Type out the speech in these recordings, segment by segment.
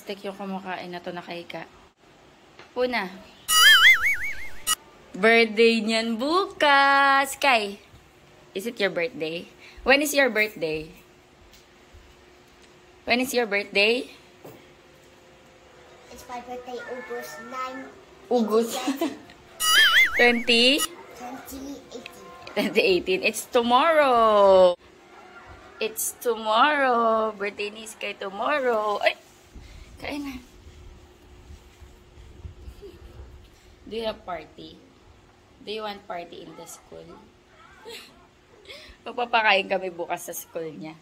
lipstick yung kumakain na to nakaika. Una. Birthday niyan bukas. Sky, is it your birthday? When is your birthday? When is your birthday? It's my birthday, August 9. August 20? 2018. It's tomorrow. It's tomorrow. Birthday ni Sky tomorrow. Ay! Kain na. Do you have party? Do you want party in the school? Magpapakain kami bukas sa school niya.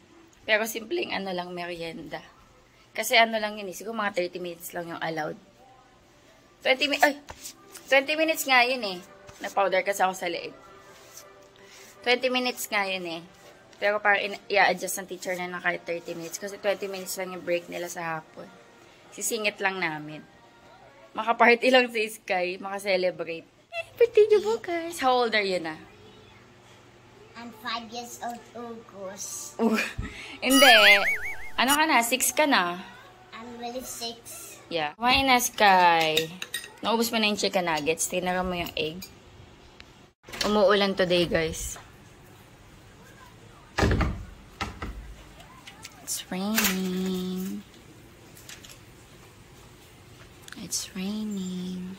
Pero simpleng ano lang, merienda. Kasi ano lang yun eh. Siguro mga 30 minutes lang yung allowed. 20 minutes nga yun eh. Nag-powder kasi ako sa leeg. 20 minutes nga yun eh. Pero parang i-adjust ng teacher na kahit 30 minutes. Kasi 20 minutes lang yung break nila sa hapon. Sisingit lang namin. Makaparty lang si Sky. Makaselebrate. Birthday niyo bukas. How old are you na? I'm 5 years old, August. Hindi. Ano ka na? 6 ka na? I'm really 6. Yeah. Kumain na, Sky. Naubos mo na yung chicken nuggets. Tinara mo yung egg. Umuulan today, guys. It's raining. It's raining.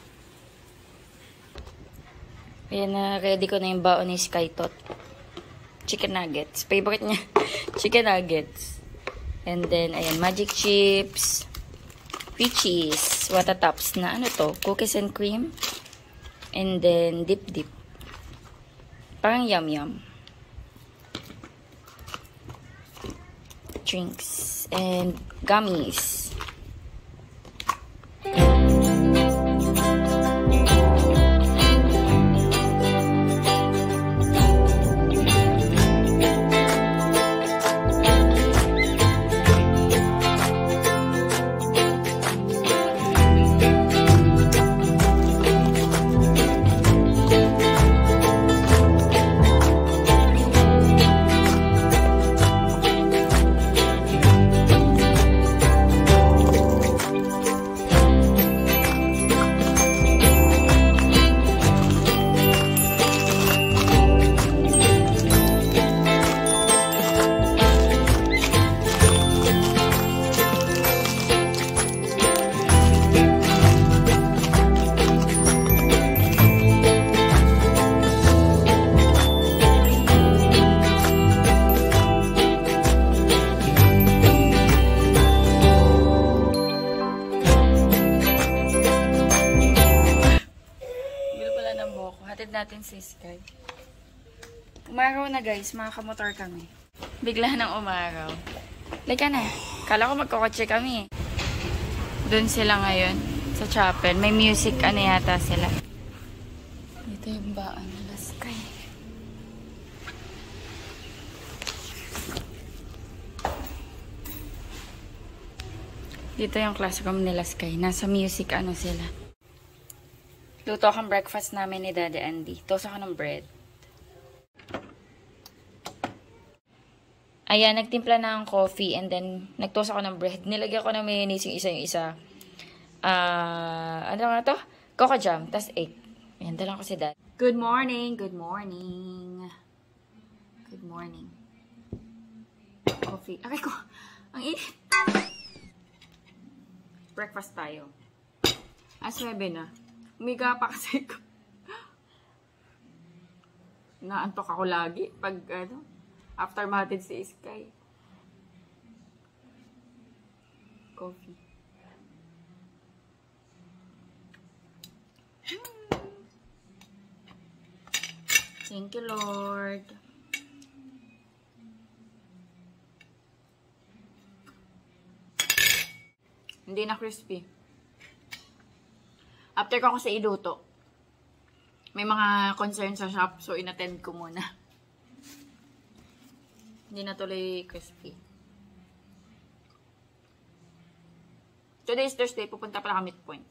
Ayan na, ready ko na yung baon ni Sky Tot. Chicken nuggets. Favorite niya. Chicken nuggets. And then, ayan, magic chips. Peaches. Watatops na, ano to? Cookies and cream. And then, dip. Parang yum. Drinks. And gummies. Natin si Sky. Umaraw na guys, mga kamotor kami. Bigla nang umaraw. Lika na. Kala ko magkakotse kami. Doon sila ngayon sa chapel. May music ano yata sila. Dito yung baon nila Sky. Dito yung classroom nila Sky. Nasa music ano sila. Luto akong breakfast namin ni Daddy Andy. Toast ako ng bread. Ayan, nagtimpla na ang coffee and then nagtoast ako ng bread. Nilagyan ko ng mayonnaise yung isa. Ano nga to? Coco jam, tas egg. Ayan, dalang ko si Dad. Good morning. Coffee. Aray ko, ang init. Breakfast tayo. As 9 na. Umiga pa kasi ko. Naantok ako lagi pag after mahatid si Sky. Coffee. Thank you, Lord. Hindi na crispy. After ko kasi iluto, may mga concern sa shop, so inattend ko muna. Hindi na tuloy crispy. Today is Thursday, pupunta pala kami Midpoint.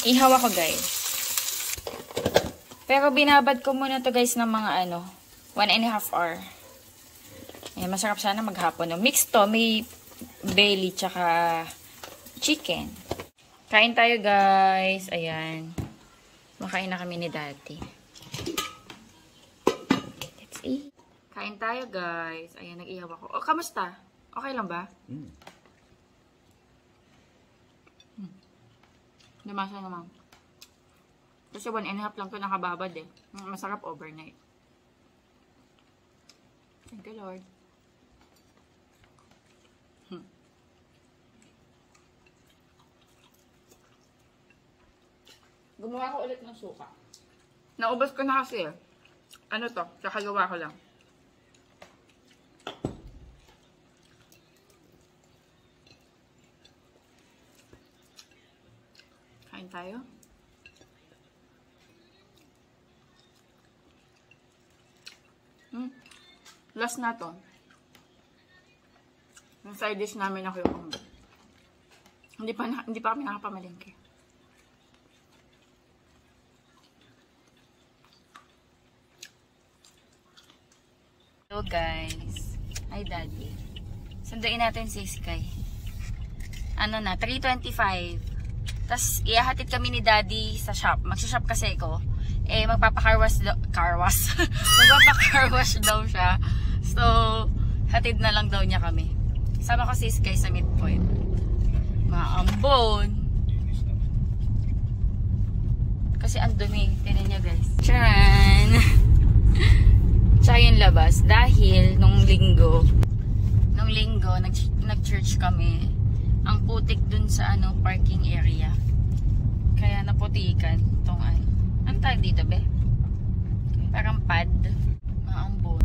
Ihaw ako, guys. Pero binabad ko muna to guys ng mga 1.5 hour. Ayan, masarap sana maghapon. No? Mix to. May belly tsaka chicken. Kain tayo guys. Ayan. Makain na kami ni Daddy. Let's eat. Kain tayo guys. Ayan, nag-ihaw ako. Oh, kamusta? Okay lang ba? Namasa naman. Kasi 1.5 lang to nakababad eh. Masarap overnight. Thank you, Lord. Gumawa ko ulit ng suka. Naubos ko na kasi eh. Ano to? Kakagawa ko lang. Kain tayo. Last na to. Yung side dish namin ako yung hindi pa kami nakapamalengke. Hello guys. Hi Daddy. Sunduin natin si Sky. Ano na, 3:25. Tapos ihahatid kami ni Daddy sa shop. Magsa-shop kasi ako. Eh, magpapakarwas magpapakarwash daw siya. So, hatid na lang daw niya kami. Sama ko si Sky sa midpoint. Maambon. Kasi ang dumi. Tingnan niya guys. Tcharan! Tsaka yung labas. Dahil nung linggo, nag-church kami. Ang putik dun sa parking area. Kaya naputikan itong Ang tag dito, be? Parang pad. Maambon.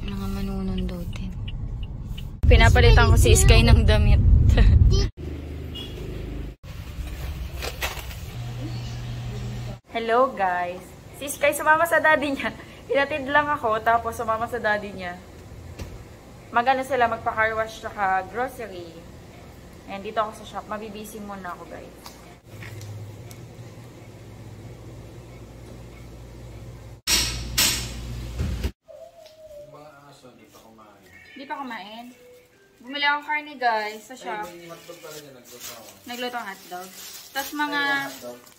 Mga manunundutin. Pinapalitan ko si Sky ng damit. Hello, guys. Si Sky sumama sa daddy niya. Hinatid lang ako, tapos sumama sa daddy niya. Magano sila, magpa-car wash saka grocery. And dito ako sa shop. Mabibisi muna ako, guys. Mga aso, di pa kumain. Di pa kumain? Bumili ako karne, guys, sa shop. Ay, may hotdog pala niya, nagluto ako. Nagluto ang hotdog. Tapos mga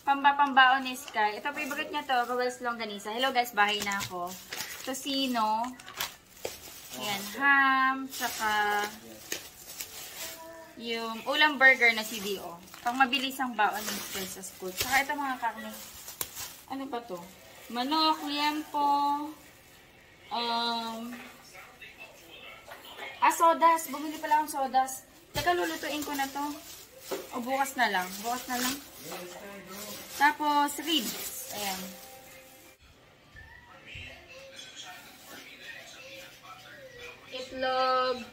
pambaon ni Sky. Ito, favorite niya to, Royals Longganisa. Hello, guys, bahay na ako. Tocino. Ayan, ham, saka yung ulam burger na CDO. Pang mabilis ang baon ng Sky sa school. Saka ito mga karne. Ano pa to? Manok, liempo, sodas. Bumili pala akong sodas. Teka, lulutuin ko na to. O, bukas na lang. Bukas na lang. Tapos, ribs. Ayan. Itlog.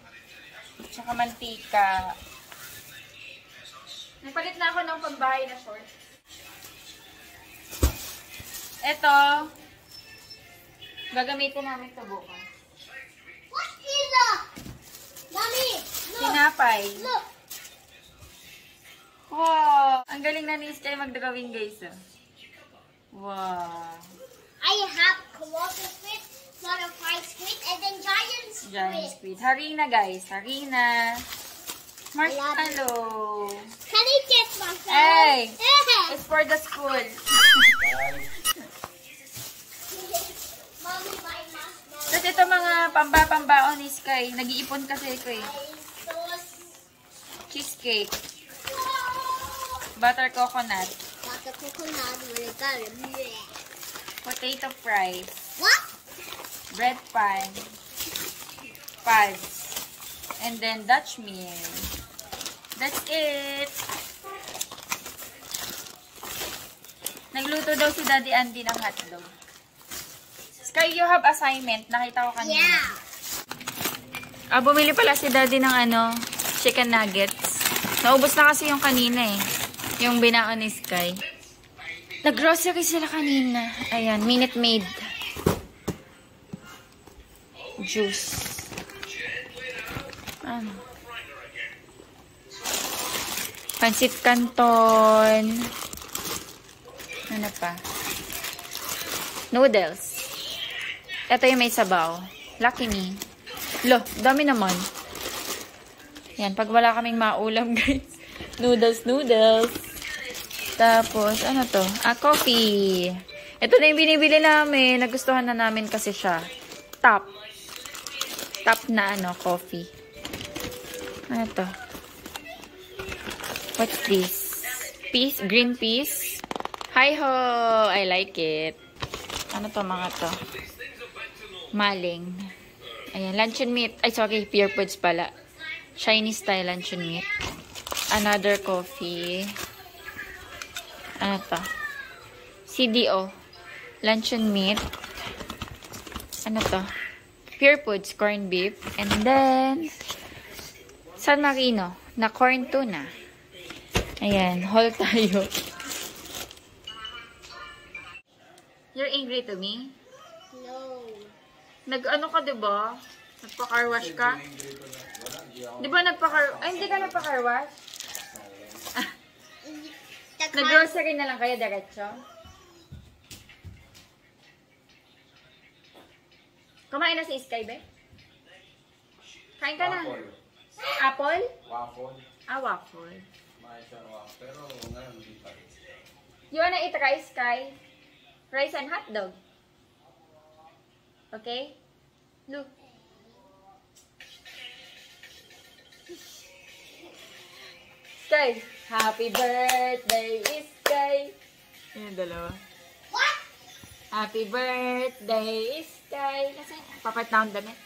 Tsaka mantika. Napalit na ako ng pambahay na shorts. Ito. Gagamitin namin ito bukas. What is that? Mommy, look. Sinapay. Look. Wow! Ang galing na ni Sky magdrawing, guys. Wow! I have colossal squid, butterfly squid, and then giant squid. Giant squid. Harina, guys. Harina. Marshmallow. Can I get my phone? Hey! It's for the school. Mommy, my marshmallow. Tapos ito mga pambaon ni Sky. Nag-iipon kasi ito eh. Cheesecake. Butter coconut. Butter coconut with garlic. Potato fries. What? Bread pan. Pads. And then Dutch meal. That's it. Nagluto daw si Daddy Andy ng hotdog. Sky, you have assignment. Nakita ko kanina. Yeah. Bumili pala si Daddy ng chicken nuggets. Naubos na kasi yung kanina eh. Yung binaon ni Sky. Nag-grocery sila kanina. Ayan, Minute Maid. juice. Ano? Pansit canton. Ano pa? Noodles. Ito yung may sabaw. Lucky me. Lo, dami naman. Yan, pag wala kaming maulam, guys. Noodles. Tapos, ano to? Coffee. Ito na yung binibili namin. Nagustuhan na namin kasi siya. Top na coffee. Ano to? What's this? Peas? Green peas? Hi-ho! I like it. Ano to mga to? Maling. Ayan, luncheon meat. Ay, sorry, Pure Foods pala. Chinese style luncheon meat. Another coffee. Ano to? CDO. Luncheon meat. Ano to? Pure Foods corned beef. And then, San Marino na corn tuna. Ayan, haul tayo. You're angry to me? No. Nag-ano ka, diba? Nagpa-car wash ka? Diba nagpa-car... Ay, hindi ka nagpa-car wash? Nag-grocery na lang kayo, diretso? Kumain na si Sky, be? Kain ka na. Apple? Waffle. Waffle. Kumain siya ng waffle. Pero ngayon, hindi pa rin. You wanna eat rice, Sky? Rice and hotdog. Okay? Look. Sky, happy birthday, Sky. Yan yung dalawa. What? Happy birthday, Sky. Kasi, papat na ang damit.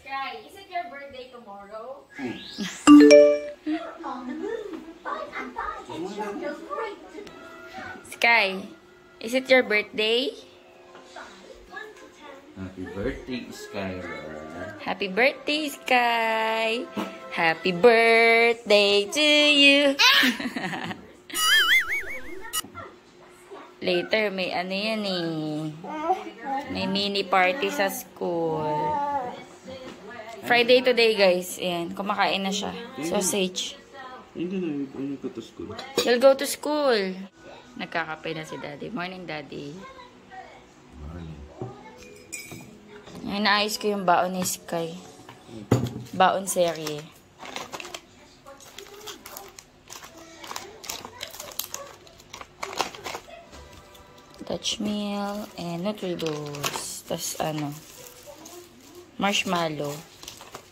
Sky, is it your birthday tomorrow? Sky, is it your birthday? Happy birthday, Skylar. Happy birthday, Sky. Happy birthday to you. Later, may ano yan eh. May mini party sa school. Friday today, guys. Ayan, kumakain na siya. Sausage. Hindi na, ano ko to school? You'll go to school. Nagkakape na si Daddy. Morning, Daddy. Ayan, naayos ko yung baon ni Sky. Baon serye. Dutch meal and Nutriboost. Tapos ano, marshmallow.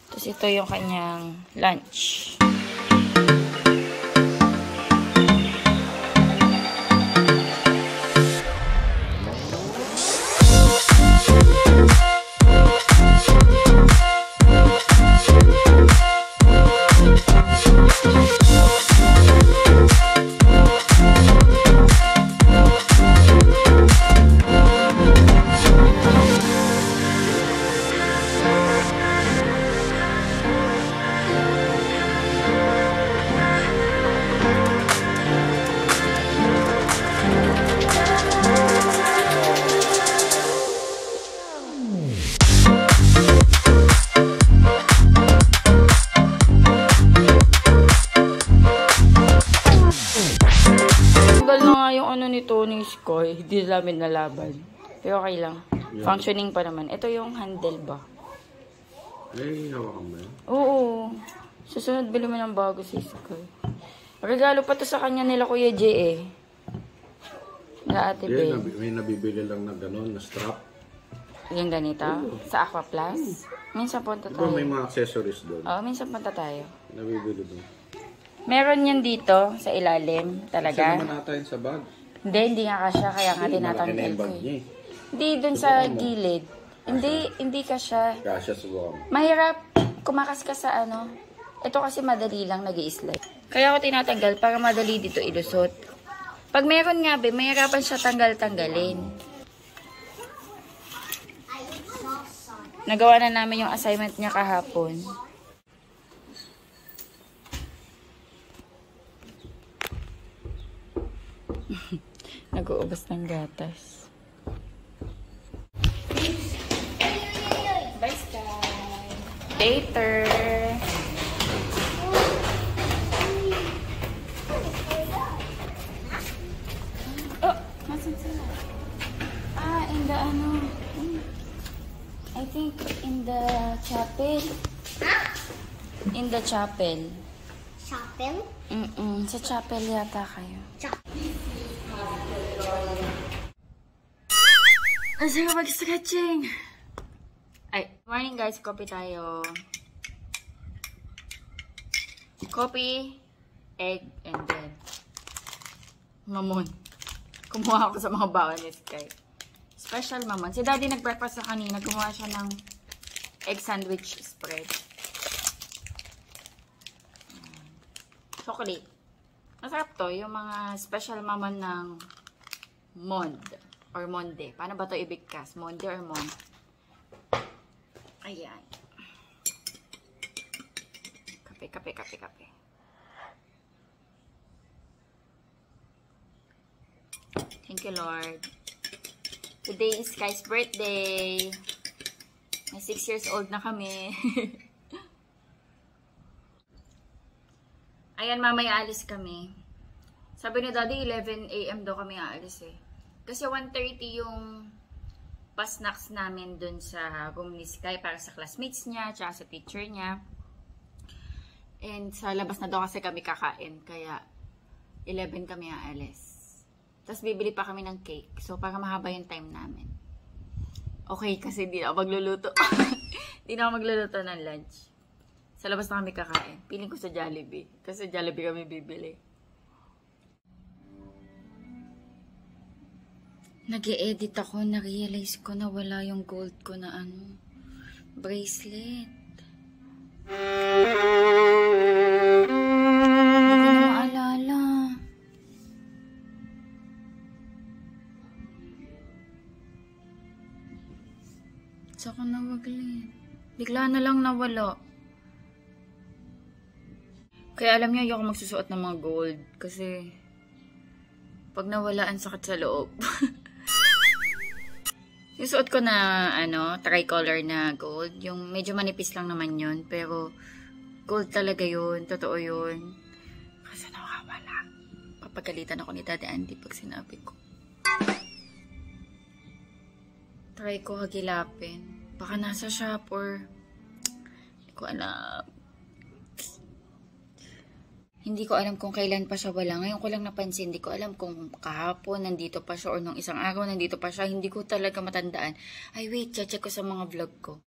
Tapos ito yung kanyang lunch. Ni Sky, hindi namin nalaban. Pero okay lang. Functioning pa naman. Ito yung handle ba? Eh, hawakan mo yan? Oo. Susunod bili mo ng bago si Sky. Regalo pa to sa kanya nila Kuya J eh. Na Ate Bel. May nabibili lang na gano'n, na strap. Yung ganito? Sa Aqua Plus? Minsan punta Diba tayo. may mga accessories doon? Oo, minsan punta tayo. Nabibili doon. Meron yan dito sa ilalim. Kasi Talaga. naman natin sa bag. Hindi nga kasya. Kaya nga Malaki na tinatanggal yung ko bag eh. niya eh. Hindi, dun sa gilid. Hindi kasya. Kasya sa buwang. Mahirap kumakas ka sa ano. Ito kasi madali lang nag-i-slide. Kaya ako tinatanggal para madali dito ilusot. Pag meron nga be, mahirapan siya tanggal-tanggalin. Nagawa na namin yung assignment niya kahapon. Nag-uubos ng gatas. later. Oh, nasan sila? In the ano? I think in the chapel. Huh? In the chapel. Shopping? Sa chapel yata kayo. Asa ka mag-stretching? Ay, morning guys, coffee tayo. Coffee, egg, and bread. Mamon. Kumuha ako sa mga bawal ni Sky. Special mamon. Si Daddy nag-breakfast na kanina. Gumawa siya ng egg sandwich spread. Chocolate. Masarap to. Yung mga special mamon ng Mond. Or Monde. Paano ba to ibigkas? Monde or Mond? Ayan. Kape. Thank you, Lord. Today is Sky's birthday. May 6 years old na kami. Ayan, mamaya alis kami. Sabi ni Daddy, 11 AM daw kami aalis eh. Kasi 1:30 yung pasnacks namin dun sa room ni Sky para sa classmates niya, tsaka sa teacher niya. And sa labas na daw kasi kami kakain, kaya 11 kami aalis. Tapos bibili pa kami ng cake. So, para mahaba yung time namin. Okay, kasi di na ako magluluto. Di na ako magluluto ng lunch. Sa labas na kami kakain. Piling ko sa Jollibee. Kasi sa Jollibee kami bibili. Nag-e-edit ako. Na-realize ko na wala yung gold ko na bracelet. Hindi ko na maalala. Saka nawaglit. Bigla na lang nawala. Kaya alam niyo, ayoko magsusuot ng mga gold. Kasi, pag nawala, ang sakit sa loob. Yung suot ko na, tricolor na gold. Yung medyo manipis lang naman yun. Pero, gold talaga yun. Totoo yun. Kasi nawawala. Papagalitan ako ni Daddy Andy pag sinabi ko. Try ko hagilapin. Baka nasa shop or hindi ko alam. Hindi ko alam kung kailan pa siya wala. Ngayon ko lang napansin. Hindi ko alam kung kahapon nandito pa siya or nung isang araw nandito pa siya. Hindi ko talaga matandaan. Ay wait, check ko sa mga vlog ko.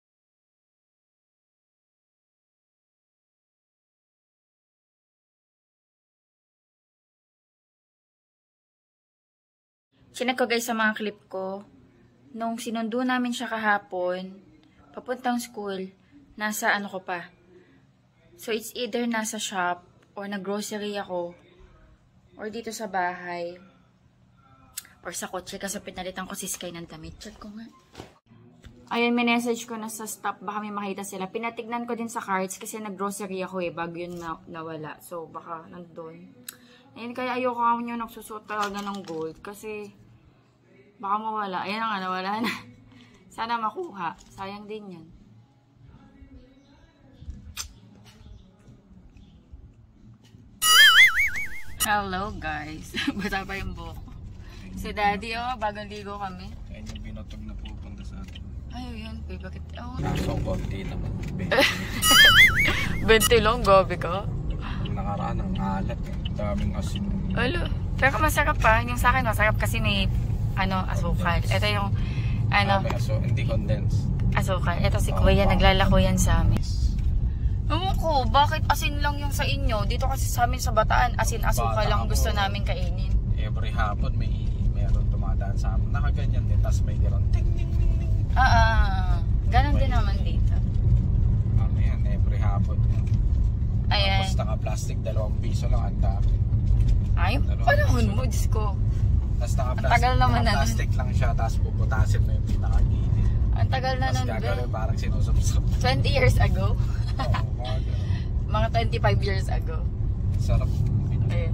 Chinek ko guys sa mga clip ko. Nung sinundo namin siya kahapon, papuntang school, nasa ko pa. So, it's either nasa shop, or nag-grocery ako, or dito sa bahay, or sa kotse, kasi pinalitan ko si Sky ng damit. Check ko nga. Ayun, minessage ko na sa stop, baka may makita sila. Pinatignan ko din sa cards, kasi nag-grocery ako bago yun nawala. So, baka nandun. Ayun, kaya ayoko ako nyo nagsusuot talaga ng gold, kasi baka mawala. Ayan na nga, nawala na. Sana makuha. Sayang din yan. Hello guys. Bata pa yung buhok. Si Daddy, bagong ligo kami. Yan yung binotog na pupunta sa atin. Ay, yun. Bakit? Kaso konti naman. 20 lang, gabi ka. Nakaraan ang alat. Daming asin. Alo. Pero masarap pa. Yung sa akin masarap kasi may asukal. Ito yung, hindi condensed. asukal. Ito si Kuya, naglalako yan sa amin. Ewan ko, bakit asin lang yung sa inyo? Dito kasi sa amin sa Bataan, asin-asukal lang gusto namin kainin. Every hapon mayroon dumadaan sa amin. Nakaganyan din, tapos may gano'n ting ting ting ting. Ganon din naman dito. Yan, every hapon. Ayan. Tapos naka-plastic, 2 piso lang ang dami. Ay, panahon mo, Diyos ko. Tapos naka-plastic lang siya, tapos puputasin mo yung pinakagilid. Ang tagal na nun, Tapos gagawin parang sinusubsob. 20 years ago? Oo, Mga 25 years ago. Sarap. Ayun.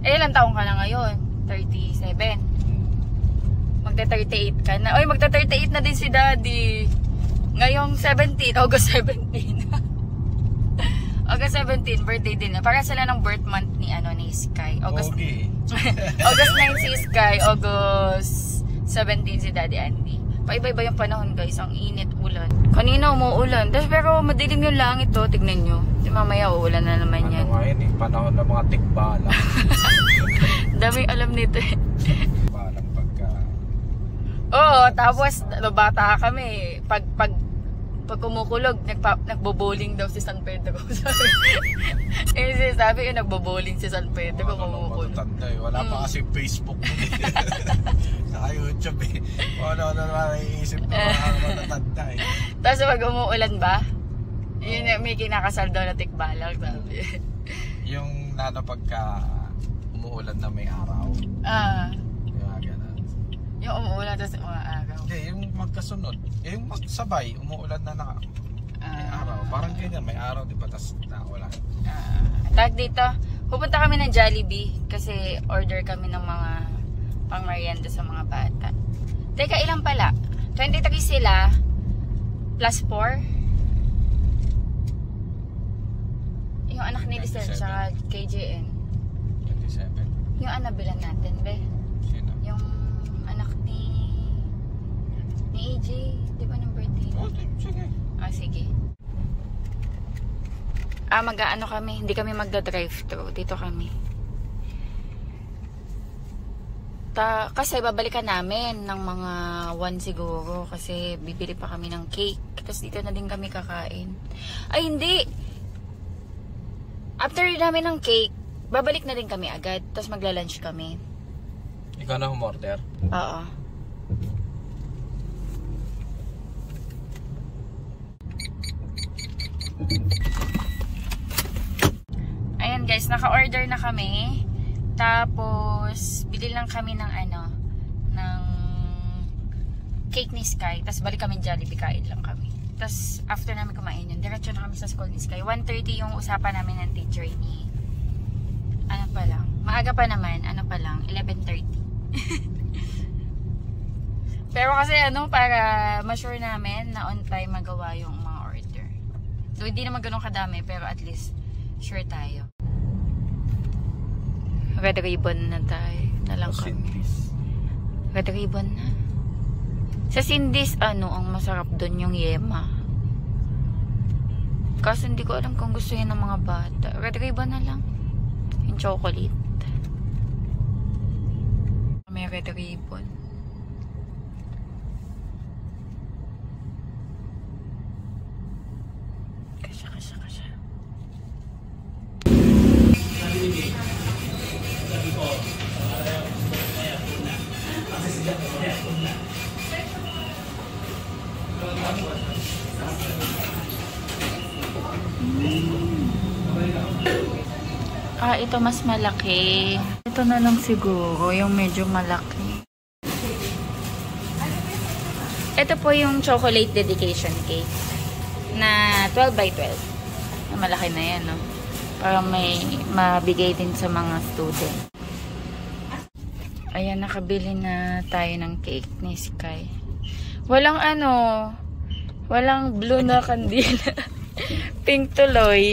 Ilang taong ka na ngayon? 37. Magta-38 ka na. Oy, magta-38 na din si Daddy. Ngayong 17, August 17. August 17, birthday din na. Para sila ng birth month ni Sky. August, Okay. August 9 si Sky, August 17 si Daddy Andy. Paiba-iba yung panahon guys, ang init, ulan. Kanina umuulan, pero madilim yung langit to, tignan nyo. Di mamaya uulan na naman yan. Ano nga yun eh, panahon ng mga tikbala. Daming alam nito eh. Balang pagka... Oo, tapos bata kami, pag kumukulog, nagbo-bowling daw si San Pedro. Sabi ko, nagbo-bowling si San Pedro kumukulog. Wala pa kasi Facebook. Saka YouTube eh. Ano naman naiisip ko mga matatanda eh. Tapos pag umuulan ba, yun may kinakasal daw na tikbalang, sabi. Yung pagka umuulan na may araw. Yung ganun. Yung umuulan tapos umaagaw. Hindi, yung magkasunod. Yung magsabay, umuulan na may araw. Parang ganyan, may araw, di ba? Tapos wala. Tag dito, pupunta kami ng Jollibee kasi order kami ng mga pang merienda sa mga bata. Teka, ilan pala? 23 sila plus 4. Yung anak ni Lisel tsaka KJN. 27. Yung anabilan natin, be. Sino? Yung anak ni AJ, di ba ng birthday? Oh, sige. Sige. Mag-aano kami, hindi kami magda-drive-thru. Dito kami. Kasi babalikan namin ng mga 1 siguro. Kasi bibili pa kami ng cake. Tapos dito na din kami kakain. Ay, hindi! After namin ng cake, babalik na din kami agad. Tapos magla-lunch kami. Ikaw na humorder? Oo. Ayan guys, naka-order na kami. Tapos bili lang kami ng ng cake ni Sky. Tapos balik kami Jollibee, kain lang kami. Tapos after namin kumain yun, diretso na kami sa school ni Sky. 1:30 yung usapan namin ng teacher ni maaga pa naman, 11:30. Pero kasi para ma-sure namin na on time magawa yung mga order. So hindi naman ganun kadami, pero at least sure tayo. Red ribbon na tayo. Na lang kami. Red ribbon na. Sa Cindy's, ang masarap doon yung yema. Kasi hindi ko alam kung gusto yun ng mga bata. Red ribbon na lang. Yung chocolate. May red ribbon. Kasya. Ito mas malaki. Ito na lang siguro, yung medyo malaki. Ito po yung chocolate dedication cake na 12 by 12. Malaki na yan, no? Para may mabigay din sa mga student. Ayan, nakabili na tayo ng cake ni Sky. Walang walang blue na kandila. Pink tuloy.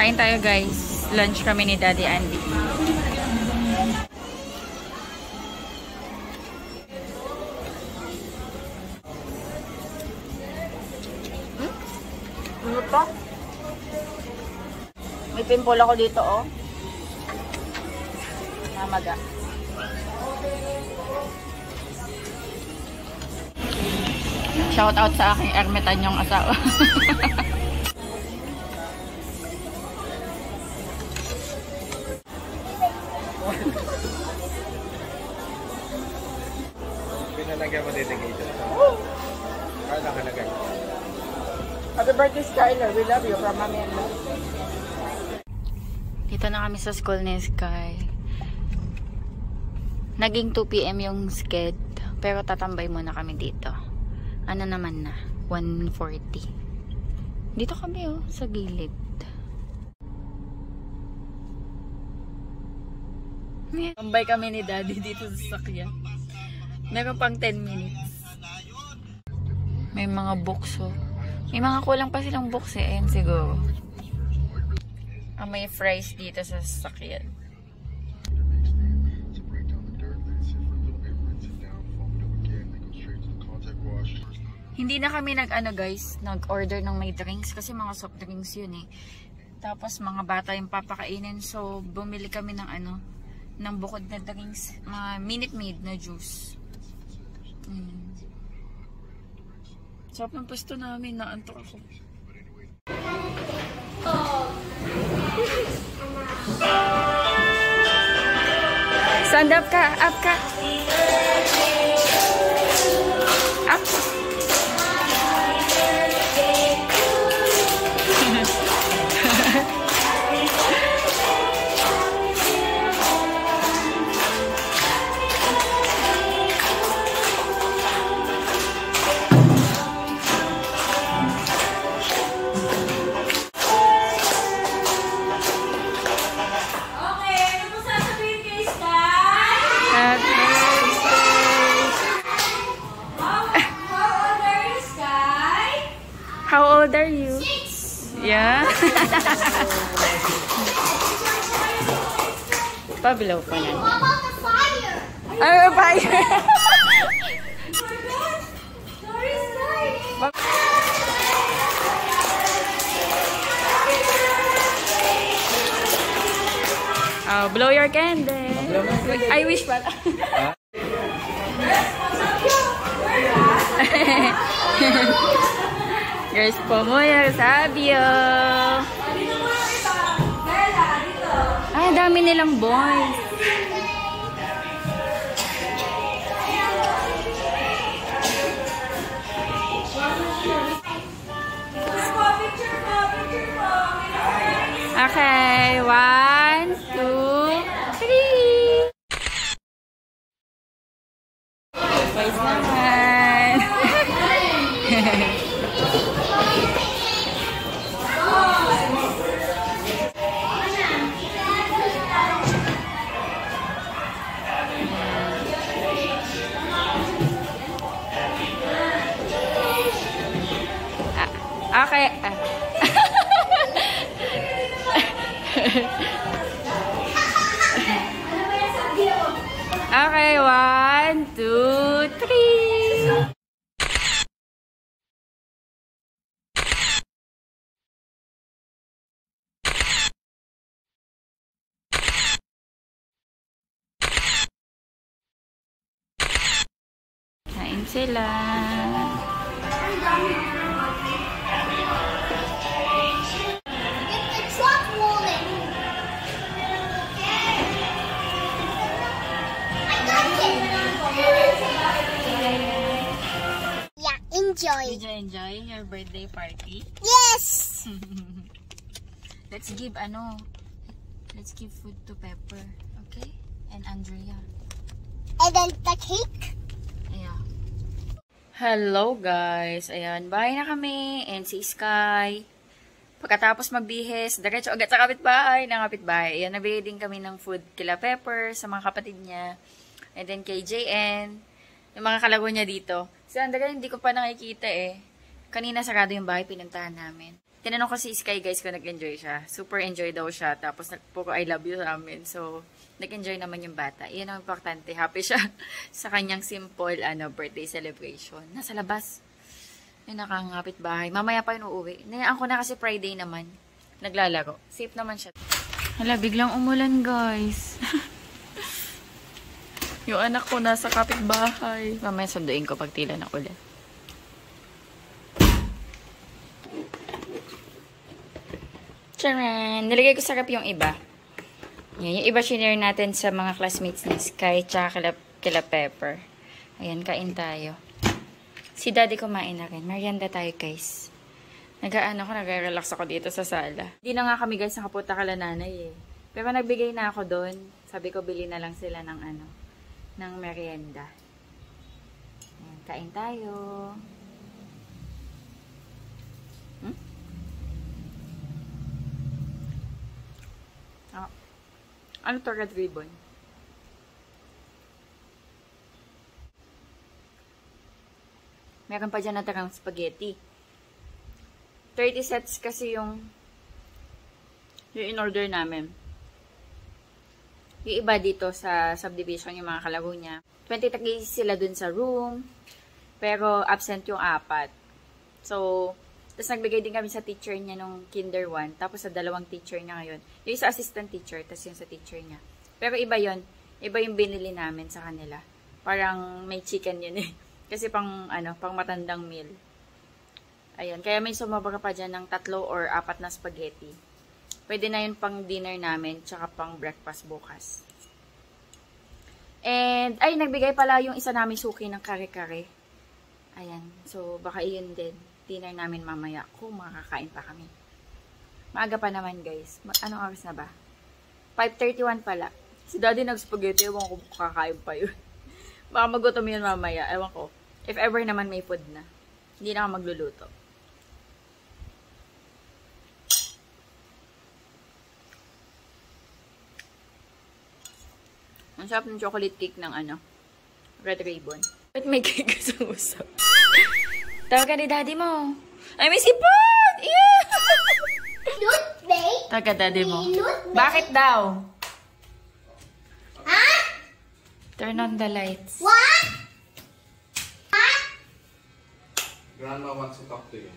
Kain tayo guys. Lunch kami ni Daddy Andy. Ano to? May pimple ako dito, oh. Namaga. Shout out sa aking ermitanyong asawa. Pinalagyan mo dedicated. Kaya nakalagay. Happy birthday, Skyler. We love you from Mami and Love. Dito na kami sa school ni Sky. Naging 2 PM yung sked. Pero tatambay muna kami dito. Ano naman na? 1:40. Dito kami sa gilid. Tambay kami ni Daddy dito sa sasakyan. Meron pang 10 minutes. May mga books, oh. May mga kulang pa silang books, eh. Ayan, siguro. May fries dito sa sasakyan. Hindi na kami nag-order ng may drinks kasi mga soft drinks yun eh. Tapos mga bata yung papakainin, so bumili kami ng ng bukod na drinks, mga Minute Maid na juice. Sarap ng pwesto namin, naantok ako. Stand up ka, up ka. Up. How old are you? 6. Yeah. Pabilaw pa na. What about the fire? Ano fire? Oh, blow your candle. I wish pa. Guys, pomoya sabio. Ay, dami nilang boys. Okay, 1, 2, 3. Boys naman. Okay. Okay, 1, 2, 3. Kain sila. Enjoy. Did you enjoy your birthday party? Yes. Let's give food to Pepper, okay? And Andrea. And then the cake. Yeah. Hello guys. Ayan, bahay na kami. And si Sky. Pagkatapos magbihis, diretso agad sa kapitbahay. Ayan, nabili din kami ng food kila Pepper, sa mga kapatid niya. And then kay JN. Yung mga kalago niya dito. Si Andrea, hindi ko pa nakikita eh. Kanina sarado yung bahay, pinuntahan namin. Tinanong ko si Sky guys kung nag-enjoy siya. Super enjoy daw siya. Tapos nagpuro I love you sa amin. So, nag-enjoy naman yung bata. Iyan ang importante. Happy siya sa kanyang simple birthday celebration. Nasa labas. Yung nakangapit bahay. Mamaya pa yun uuwi. Nayaan ko na kasi Friday naman. Naglalaro. Safe naman siya. Hala, biglang umulan guys. Yung anak ko nasa kapitbahay. Mamaya sunduin ko pag tila na ulan. Charan! Nilagay ko sa rep yung iba. Yan, yung iba shinare natin sa mga classmates ni Sky tsaka kila Pepper. Ayan, kain tayo. Si Daddy kumain na rin. Merienda tayo guys. Nag-relax ako dito sa sala. Hindi na nga kami guys nakapunta kala nanay eh. Pero nagbigay na ako doon. Sabi ko bili na lang sila ng ng merienda. Ayan, kain tayo. Ano to, red ribbon? Meron pa dyan natarang spaghetti. 30 sets kasi yung in-order namin. Yung iba dito sa subdivision, yung mga kalaro niya. 23 sila dun sa room. Pero absent yung 4. So, tapos nagbigay din kami sa teacher niya nung kinder 1. Tapos sa 2 teacher niya ngayon. Yung isa assistant teacher, tapos yung sa teacher niya. Pero iba yon, iba yung binili namin sa kanila. Parang may chicken yun eh. Kasi pang matandang meal. Ayun, kaya may sumabara pa dyan ng 3 or 4 na spaghetti. Pwede na yun pang dinner namin, tsaka pang breakfast bukas. And, ay, nagbigay pala yung isa namin suki ng kare-kare. Ayan, so baka iyon din. Dinner namin mamaya kung makakain pa kami. Maaga pa naman guys. Anong oras na ba? 5:31 pala. Si daddy nag-spaghetti, ewan ko kakain pa yun. Baka magutom yun mamaya, ewan ko. If ever naman may food na. Hindi na ako magluluto. Ang sarap ng chocolate cake ng Red Ribbon. Ba't may cake sa usap? Tawag ka ni daddy mo. Ay, may sipon! Yeah! Tawag ka daddy mo. Bakit daw? Huh? Turn on the lights. What? What? Grandma wants to talk to you.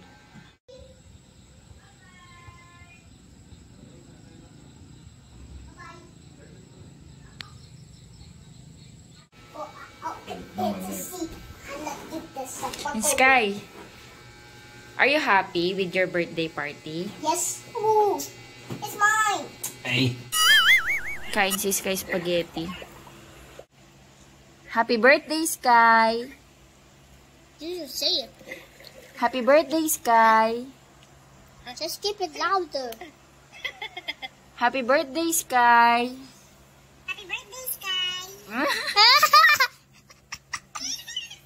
Sky, are you happy with your birthday party? Yes. Ooh, it's mine. Hey. Kain si Sky spaghetti. Happy birthday, Sky! You say it. Happy birthday, Sky! Just keep it louder. Happy birthday, Sky! Happy birthday, Sky.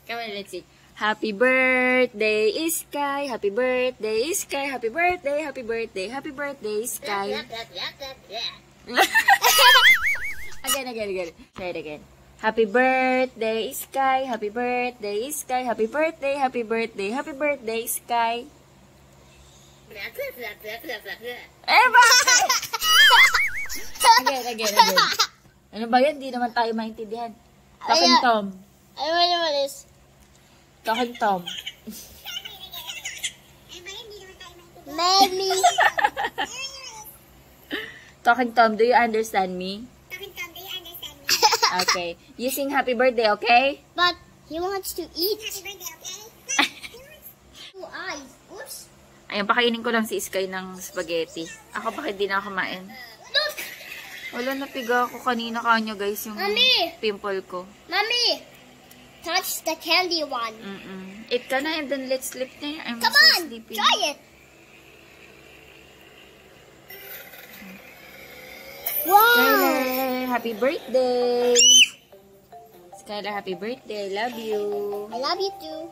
Come on, let's see. Happy birthday, Sky! Happy birthday, Sky! Happy birthday, happy birthday, happy birthday, Sky! Again. Try it again. Happy birthday, Sky! Happy birthday, Sky! Happy birthday, happy birthday, happy birthday, Sky! Eh, bakit? Again. Ano ba yan? Di naman tayo maintindihan. Talking Tom. I don't know what it is. Talking Tom. Maybe. Talking Tom, do you understand me? Okay. You sing happy birthday, okay? But he wants to eat. Happy birthday, okay? 2 eyes. Oops. Ayun, pakainin ko lang si Sky ng spaghetti. Ako bakit di na kumain? Look. Wala, napiga ako kanina kanya guys yung Mommy. pimple ko. Mommy. Touch the candy one. Eat ka na and then let's sleep na. I'm Come so on. sleepy. Try it. Wow. Skylar, happy birthday! Skylar, happy birthday. I love you. I love you too.